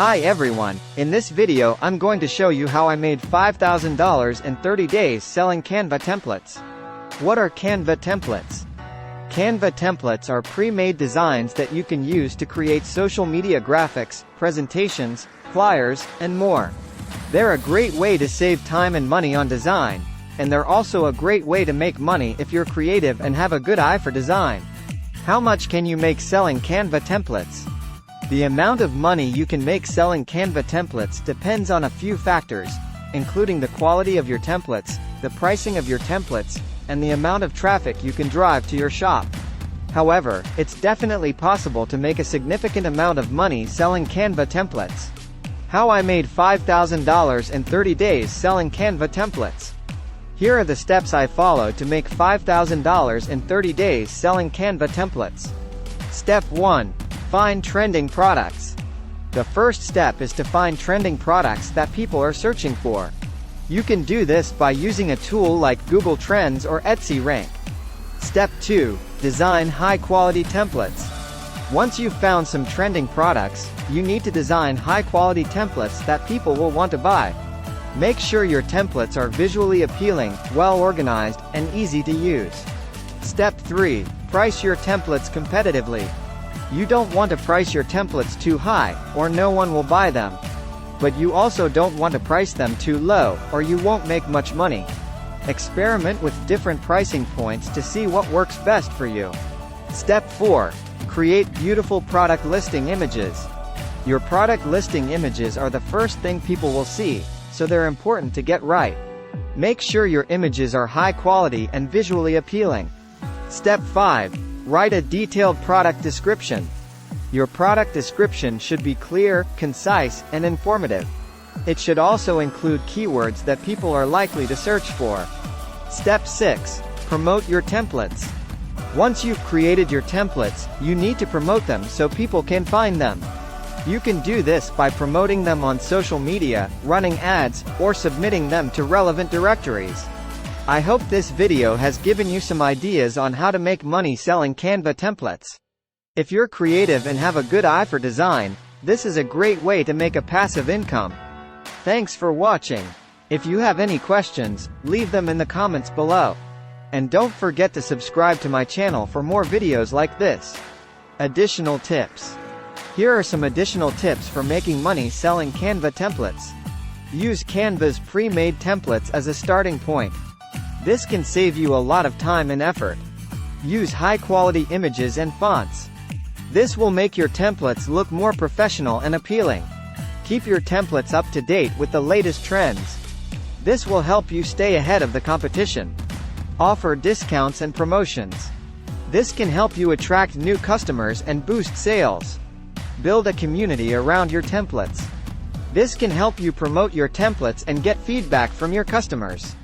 Hi everyone, in this video I'm going to show you how I made $5,000 in 30 days selling Canva templates. What are Canva templates? Canva templates are pre-made designs that you can use to create social media graphics, presentations, flyers, and more. They're a great way to save time and money on design, and they're also a great way to make money if you're creative and have a good eye for design. How much can you make selling Canva templates? The amount of money you can make selling Canva templates depends on a few factors, including the quality of your templates, the pricing of your templates, and the amount of traffic you can drive to your shop. However, it's definitely possible to make a significant amount of money selling Canva templates. How I made $5,000 in 30 days selling Canva templates. Here are the steps I followed to make $5,000 in 30 days selling Canva templates. Step 1. Find trending products. The first step is to find trending products that people are searching for. You can do this by using a tool like Google Trends or Etsy Rank. Step 2. Design high-quality templates. Once you've found some trending products, you need to design high-quality templates that people will want to buy. Make sure your templates are visually appealing, well-organized, and easy to use. Step 3. Price your templates competitively. You don't want to price your templates too high, or no one will buy them. But you also don't want to price them too low, or you won't make much money. Experiment with different pricing points to see what works best for you. Step 4. Create beautiful product listing images. Your product listing images are the first thing people will see, so they're important to get right. Make sure your images are high quality and visually appealing. Step 5. Write a detailed product description. Your product description should be clear, concise, and informative. It should also include keywords that people are likely to search for. Step 6. Promote your templates. Once you've created your templates, you need to promote them so people can find them. You can do this by promoting them on social media, running ads, or submitting them to relevant directories. I hope this video has given you some ideas on how to make money selling Canva templates. If you're creative and have a good eye for design, this is a great way to make a passive income. Thanks for watching. If you have any questions, leave them in the comments below. And don't forget to subscribe to my channel for more videos like this. Additional tips. Here are some additional tips for making money selling Canva templates. Use Canva's pre-made templates as a starting point. This can save you a lot of time and effort. Use high-quality images and fonts. This will make your templates look more professional and appealing. Keep your templates up to date with the latest trends. This will help you stay ahead of the competition. Offer discounts and promotions. This can help you attract new customers and boost sales. Build a community around your templates. This can help you promote your templates and get feedback from your customers.